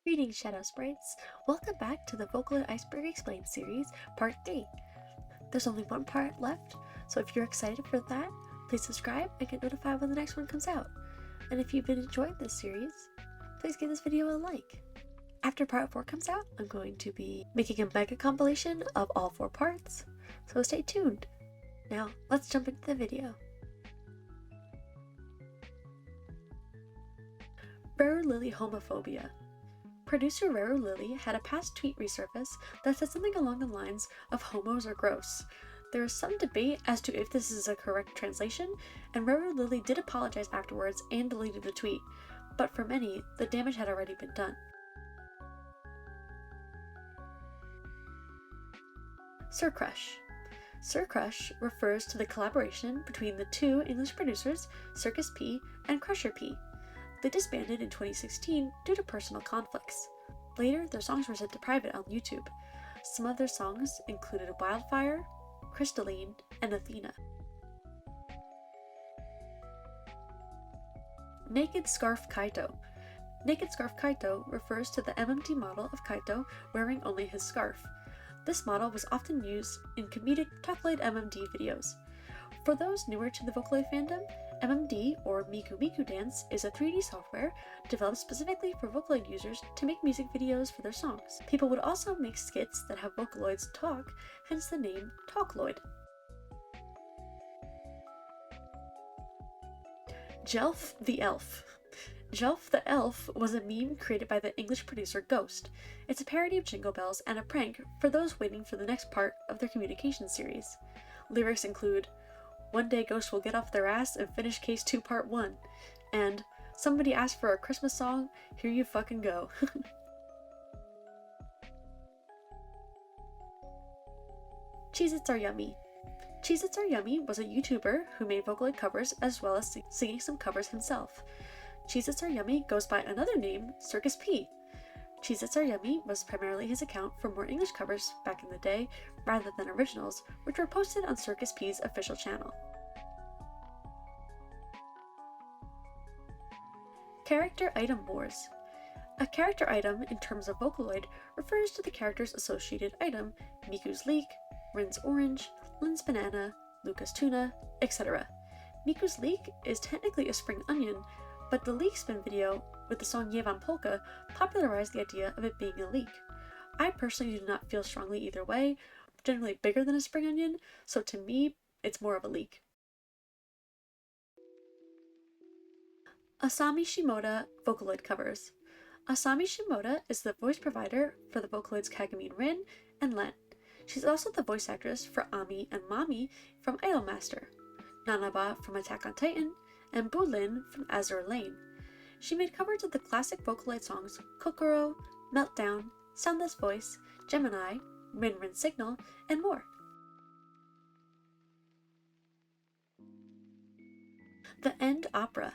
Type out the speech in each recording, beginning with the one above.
Greetings, Shadow Sprites! Welcome back to the Vocaloid Iceberg Explained series, Part 3. There's only one part left, so if you're excited for that, please subscribe and get notified when the next one comes out. And if you've been enjoying this series, please give this video a like. After Part 4 comes out, I'm going to be making a mega compilation of all 4 parts, so stay tuned. Now, let's jump into the video. Rare Lily homophobia. Producer Rare Lily had a past tweet resurface that said something along the lines of "homos are gross." There is some debate as to if this is a correct translation, and Rare Lily did apologize afterwards and deleted the tweet, but for many, the damage had already been done. Sir Crush. Sir Crush refers to the collaboration between the two English producers, Circus P and Crusher P. They disbanded in 2016 due to personal conflicts. Later, their songs were set to private on YouTube. Some of their songs included Wildfire, Crystalline, and Athena. Naked Scarf Kaito. Naked Scarf Kaito refers to the MMD model of Kaito wearing only his scarf. This model was often used in comedic Vocaloid MMD videos. For those newer to the Vocaloid fandom, MMD, or Miku Miku Dance, is a 3D software developed specifically for Vocaloid users to make music videos for their songs. People would also make skits that have Vocaloids talk, hence the name Talkloid. Jelf the Elf. Jelf the Elf was a meme created by the English producer Ghost. It's a parody of Jingle Bells and a prank for those waiting for the next part of their communication series. Lyrics include, "One day Ghost will get off their ass and finish Case 2 Part 1. And somebody asked for a Christmas song, here you fucking go." Cheez-Its Are Yummy. Cheez-Its Are Yummy was a YouTuber who made Vocaloid covers as well as singing some covers himself. Cheez-Its Are Yummy goes by another name, Circus P. Cheez-Its Are Yummy was primarily his account for more English covers back in the day, rather than originals, which were posted on Circus P's official channel. Character Item Wars. A character item, in terms of Vocaloid, refers to the character's associated item, Miku's Leek, Rin's Orange, Lin's Banana, Luca's Tuna, etc. Miku's Leek is technically a spring onion, but the leek spin video with the song Yevan Polka popularized the idea of it being a leek. I personally do not feel strongly either way, generally bigger than a spring onion, so to me, it's more of a leek. Asami Shimoda Vocaloid covers. Asami Shimoda is the voice provider for the Vocaloids Kagami and Rin and Len. She's also the voice actress for Ami and Mami from Idolmaster, Nanaba from Attack on Titan, and Bulin from Azure Lane. She made covers of the classic Vocaloid songs Kokoro, Meltdown, Soundless Voice, Gemini, Rin Rin Signal, and more. The End Opera.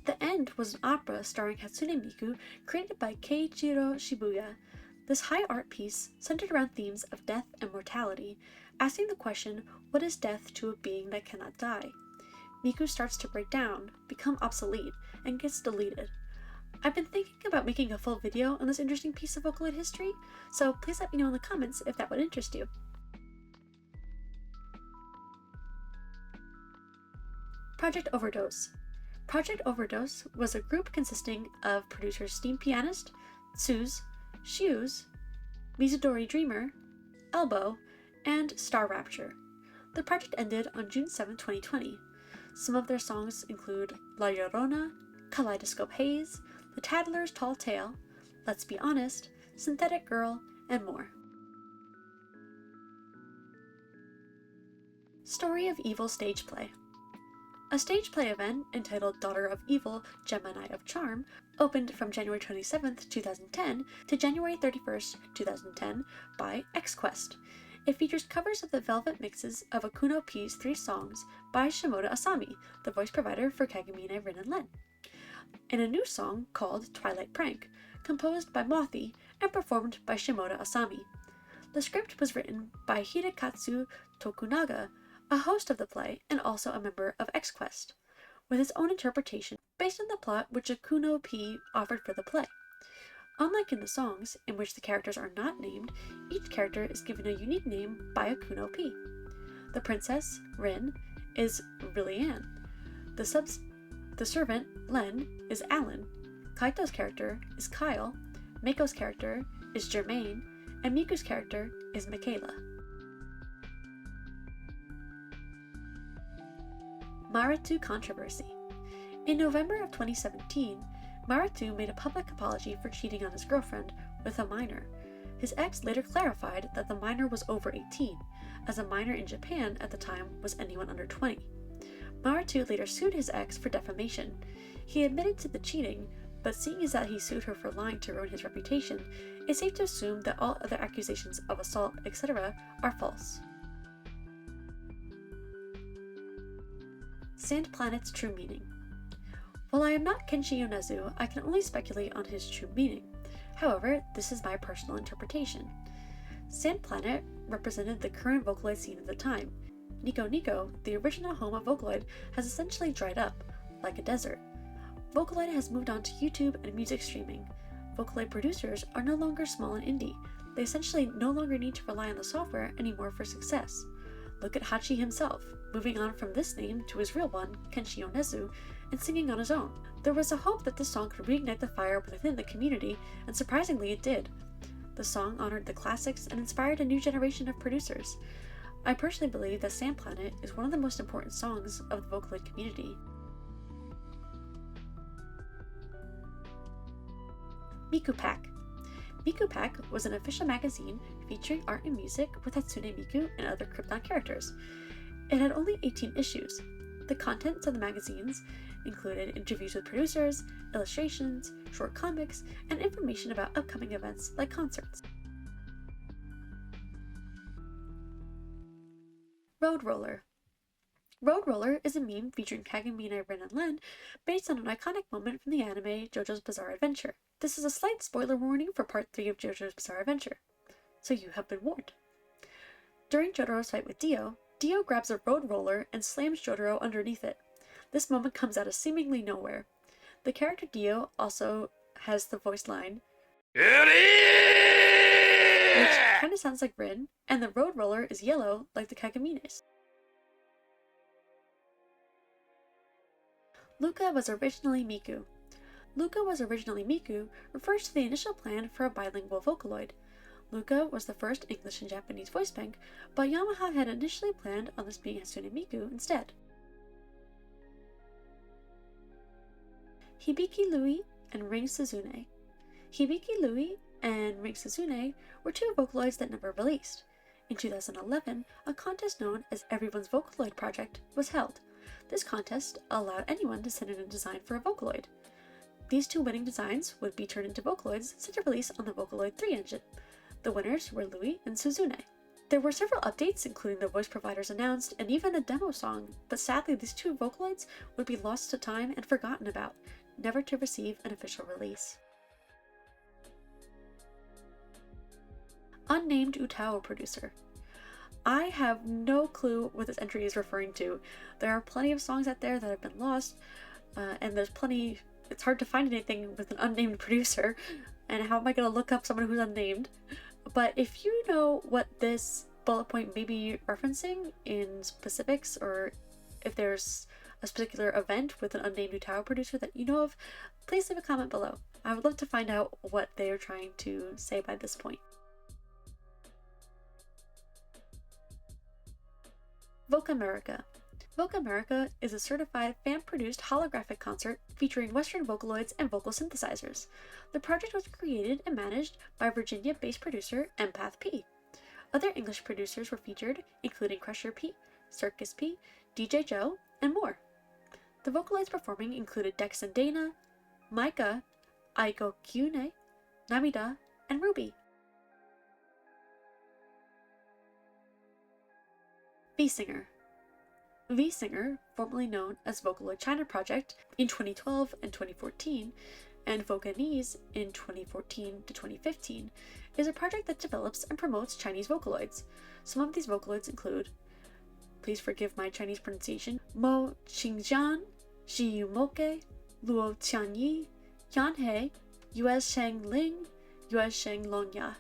The End was an opera starring Hatsune Miku created by Keiichiro Shibuya. This high art piece centered around themes of death and mortality, asking the question, what is death to a being that cannot die? Miku starts to break down, become obsolete, and gets deleted. I've been thinking about making a full video on this interesting piece of Vocaloid history, so please let me know in the comments if that would interest you. Project Overdose. Project Overdose was a group consisting of producers Steam Pianist, Suze, Shoes, Mizudori Dreamer, Elbow, and Star Rapture. The project ended on June 7, 2020. Some of their songs include La Llorona, Kaleidoscope Haze, The Tattler's Tall Tale, Let's Be Honest, Synthetic Girl, and more. Story of Evil stage play. A stage play event entitled Daughter of Evil, Gemini of Charm opened from January 27, 2010 to January 31, 2010 by XQuest. It features covers of the Velvet mixes of Akuno P's 3 songs by Shimoda Asami, the voice provider for Kagamine, Rin, and Len, and a new song called Twilight Prank, composed by Mothy and performed by Shimoda Asami. The script was written by Hidekatsu Tokunaga, a host of the play and also a member of XQuest, with his own interpretation based on the plot which Akuno P offered for the play. Unlike in the songs, in which the characters are not named, each character is given a unique name by a Kuno P. The princess, Rin, is Rillian. The servant, Len, is Alan. Kaito's character is Kyle. Mako's character is Germaine. And Miku's character is Michaela. Maratu controversy. In November of 2017, Maratu made a public apology for cheating on his girlfriend with a minor. His ex later clarified that the minor was over 18, as a minor in Japan at the time was anyone under 20. Maratu later sued his ex for defamation. He admitted to the cheating, but seeing as that he sued her for lying to ruin his reputation, it's safe to assume that all other accusations of assault, etc. are false. Sand Planet's true meaning. While I am not Kenshi Yonezu, I can only speculate on his true meaning. However, this is my personal interpretation. Sand Planet represented the current Vocaloid scene of the time. Nico Nico, the original home of Vocaloid, has essentially dried up, like a desert. Vocaloid has moved on to YouTube and music streaming. Vocaloid producers are no longer small and indie. They essentially no longer need to rely on the software anymore for success. Look at Hachi himself, moving on from this name to his real one, Kenshi Yonezu, and singing on his own. There was a hope that this song could reignite the fire within the community, and surprisingly it did. The song honored the classics and inspired a new generation of producers. I personally believe that Sand Planet is one of the most important songs of the Vocaloid community. Miku Pack. Miku Pack was an official magazine featuring art and music with Hatsune Miku and other Krypton characters. It had only 18 issues. The contents of the magazines included interviews with producers, illustrations, short comics, and information about upcoming events like concerts. Road Roller. Road Roller is a meme featuring Kagamine, Ren, and Len based on an iconic moment from the anime JoJo's Bizarre Adventure. This is a slight spoiler warning for Part 3 of JoJo's Bizarre Adventure, so you have been warned. During Jotaro's fight with Dio, Dio grabs a road roller and slams Jotaro underneath it. This moment comes out of seemingly nowhere. The character Dio also has the voice line, which kind of sounds like Rin, and the road roller is yellow like the Kagamines. Luca was originally Miku. Luca was originally Miku refers to the initial plan for a bilingual Vocaloid. Luca was the first English and Japanese voice bank, but Yamaha had initially planned on this being Hatsune Miku instead. Hibiki Lui and Ring Suzune. Hibiki Lui and Ring Suzune were two Vocaloids that never released. In 2011, a contest known as Everyone's Vocaloid Project was held. This contest allowed anyone to send in a design for a Vocaloid. These two winning designs would be turned into Vocaloids set to release on the Vocaloid 3 engine. The winners were Lui and Suzune. There were several updates, including the voice providers announced and even a demo song, but sadly these two Vocaloids would be lost to time and forgotten about, never to receive an official release. Unnamed Utao producer. I have no clue what this entry is referring to. There are plenty of songs out there that have been lost, and there's plenty. It's hard to find anything with an unnamed producer, and how am I going to look up someone who's unnamed? But if you know what this bullet point may be referencing in specifics, or if there's a particular event with an unnamed Utao producer that you know of, please leave a comment below. I would love to find out what they are trying to say by this point. Vocamerica. Vocamerica is a certified fan-produced holographic concert featuring Western Vocaloids and vocal synthesizers. The project was created and managed by Virginia-based producer Empath P. Other English producers were featured, including Crusher P, Circus P, DJ Joe, and more. The Vocaloids performing included Dex and Dana, Maika, Aiko Kyune, Namida, and Ruby. V-Singer. V-Singer, formerly known as Vocaloid China Project in 2012 and 2014, and Vocanese in 2014 to 2015, is a project that develops and promotes Chinese Vocaloids. Some of these Vocaloids include, please forgive my Chinese pronunciation, Mo Qingjian, Xiyumoke, Luo Tianyi, Yanhei, Yue Sheng Ling, Yue Sheng Long Ya.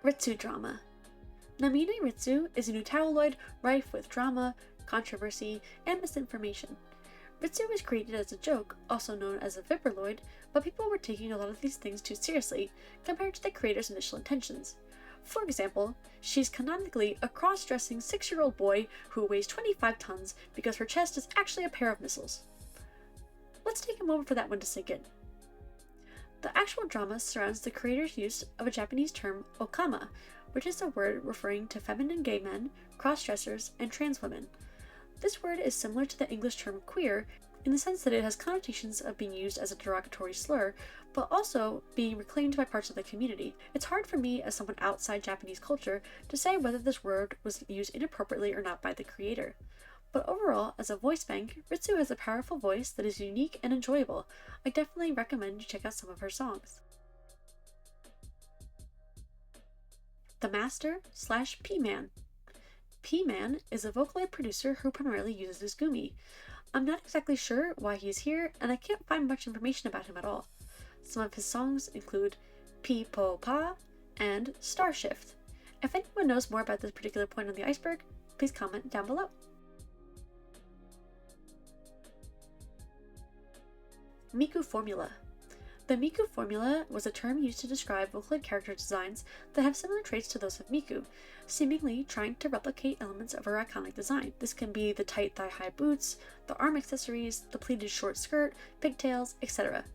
Ritsu drama. Namine Ritsu is an Vocaloid rife with drama, controversy, and misinformation. Ritsu was created as a joke, also known as a Vibraloid, but people were taking a lot of these things too seriously compared to the creator's initial intentions. For example, she's canonically a cross-dressing 6-year-old boy who weighs 25 tons because her chest is actually a pair of missiles. Let's take a moment for that one to sink in. The actual drama surrounds the creator's use of a Japanese term okama, which is a word referring to feminine gay men, cross-dressers, and trans women. This word is similar to the English term queer in the sense that it has connotations of being used as a derogatory slur, but also being reclaimed by parts of the community. It's hard for me as someone outside Japanese culture to say whether this word was used inappropriately or not by the creator. But overall, as a voice bank, Ritsu has a powerful voice that is unique and enjoyable. I definitely recommend you check out some of her songs. The Master/P-Man. P-Man is a Vocaloid producer who primarily uses Gumi. I'm not exactly sure why he is here, and I can't find much information about him at all. Some of his songs include P-Po-Pa and Star Shift. If anyone knows more about this particular point on the iceberg, please comment down below. Miku Formula. The Miku Formula was a term used to describe Vocaloid character designs that have similar traits to those of Miku, seemingly trying to replicate elements of her iconic design. This can be the tight thigh-high boots, the arm accessories, the pleated short skirt, pigtails, etc.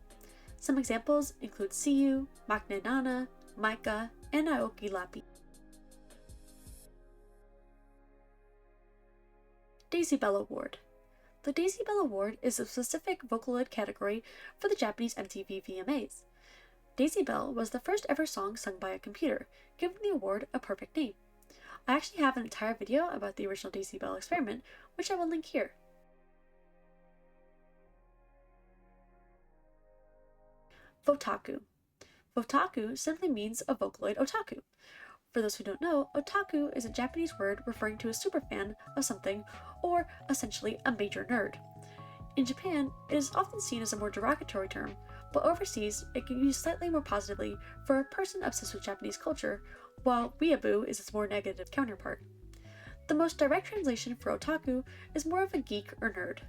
Some examples include Siyu, Makne Nana, Maika, and Aoki Lapi. Daisy Bell Award. The Daisy Bell Award is a specific Vocaloid category for the Japanese MTV VMAs. Daisy Bell was the first ever song sung by a computer, giving the award a perfect name. I actually have an entire video about the original Daisy Bell experiment, which I will link here. Votaku. Votaku simply means a Vocaloid otaku. For those who don't know, otaku is a Japanese word referring to a superfan of something, or essentially a major nerd. In Japan, it is often seen as a more derogatory term, but overseas it can be used slightly more positively for a person obsessed with Japanese culture, while weeaboo is its more negative counterpart. The most direct translation for otaku is more of a geek or nerd.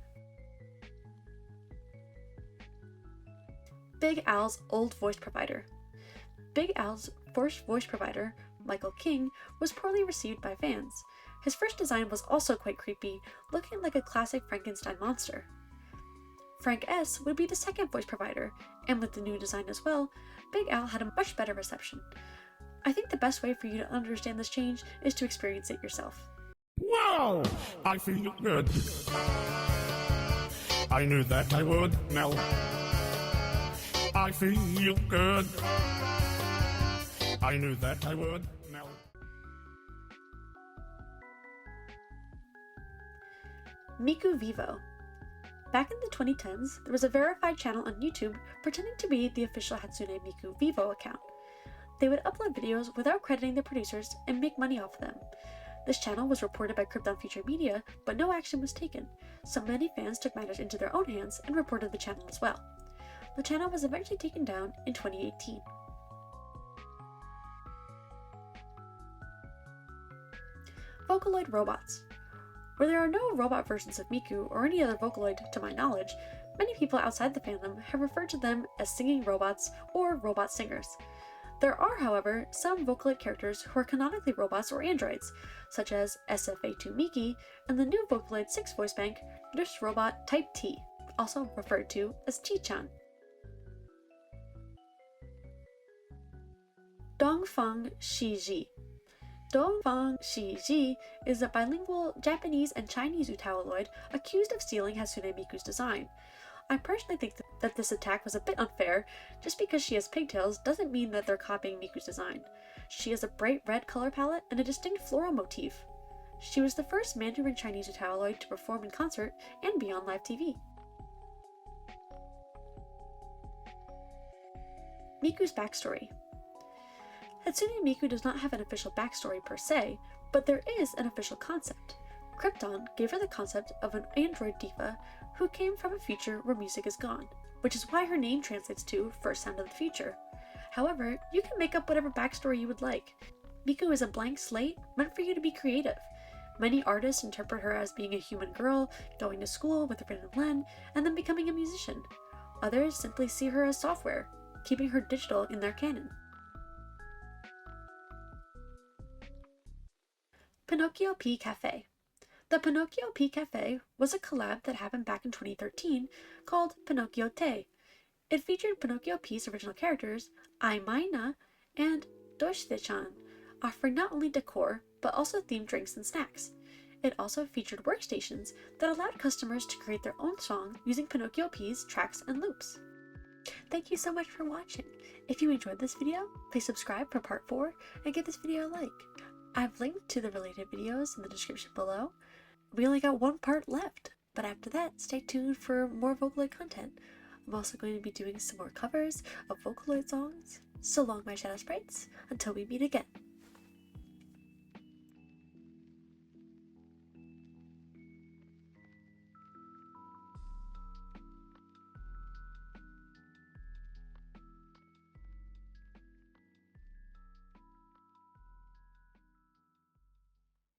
Big Al's old voice provider. Big Al's first voice provider, Michael King, was poorly received by fans. His first design was also quite creepy, looking like a classic Frankenstein monster. Frank S. would be the second voice provider, and with the new design as well, Big Al had a much better reception. I think the best way for you to understand this change is to experience it yourself. Wow! I feel good. I knew that I would, Nell. I feel good. I knew that I would, Nell. Miku Vivo. Back in the 2010s, there was a verified channel on YouTube pretending to be the official Hatsune Miku Vivo account. They would upload videos without crediting the producers and make money off them. This channel was reported by Krypton Future Media, but no action was taken, so many fans took matters into their own hands and reported the channel as well. The channel was eventually taken down in 2018. Vocaloid robots. Where there are no robot versions of Miku or any other Vocaloid to my knowledge, many people outside the fandom have referred to them as singing robots or robot singers. There are, however, some Vocaloid characters who are canonically robots or androids, such as SFA2 Miki and the new Vocaloid 6 voice bank, Nurse Robot Type T, also referred to as Chi-chan. Dongfang Shiji. Dongfang Shiji is a bilingual Japanese and Chinese Vocaloid accused of stealing Hatsune Miku's design. I personally think that this attack was a bit unfair. Just because she has pigtails doesn't mean that they're copying Miku's design. She has a bright red color palette and a distinct floral motif. She was the first Mandarin Chinese Vocaloid to perform in concert and be on live TV. Miku's backstory. Hatsune Miku does not have an official backstory per se, but there is an official concept. Krypton gave her the concept of an android diva who came from a future where music is gone, which is why her name translates to First Sound of the Future. However, you can make up whatever backstory you would like. Miku is a blank slate meant for you to be creative. Many artists interpret her as being a human girl, going to school with Rin and Len, and then becoming a musician. Others simply see her as software, keeping her digital in their canon. Pinocchio P Cafe. The Pinocchio P Cafe was a collab that happened back in 2013 called Pinocchio Te. It featured Pinocchio P's original characters, Ai Maina and Doshite-chan, offering not only decor, but also themed drinks and snacks. It also featured workstations that allowed customers to create their own song using Pinocchio P's tracks and loops. Thank you so much for watching. If you enjoyed this video, please subscribe for part 4 and give this video a like. I've linked to the related videos in the description below. We only got one part left, but after that, stay tuned for more Vocaloid content. I'm also going to be doing some more covers of Vocaloid songs. So long, my shadow sprites, until we meet again.